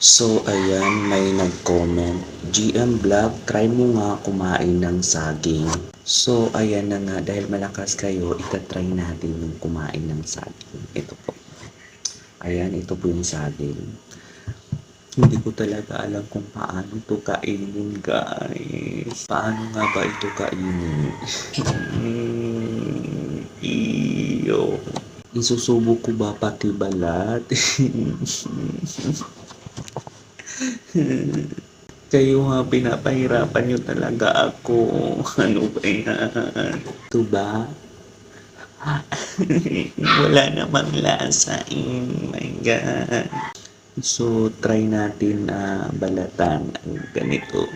So ayan, may nag-comment, GM Vlog, try mo nga kumain ng saging. So ayan na nga, dahil malakas kayo, itatry natin yung kumain ng saging. Ito po. Ayan, ito po yung saging. Hindi ko talaga alam kung paano ito kainin, guys. Paano nga ba ito kainin? Iyo. Isusubo ko ba pati balat? Kayo nga, pinapahirapan nyo talaga ako. Ano ba yan? Ito ba? Wala namang lasa. Oh my God. So, try natin balatan ang ganito.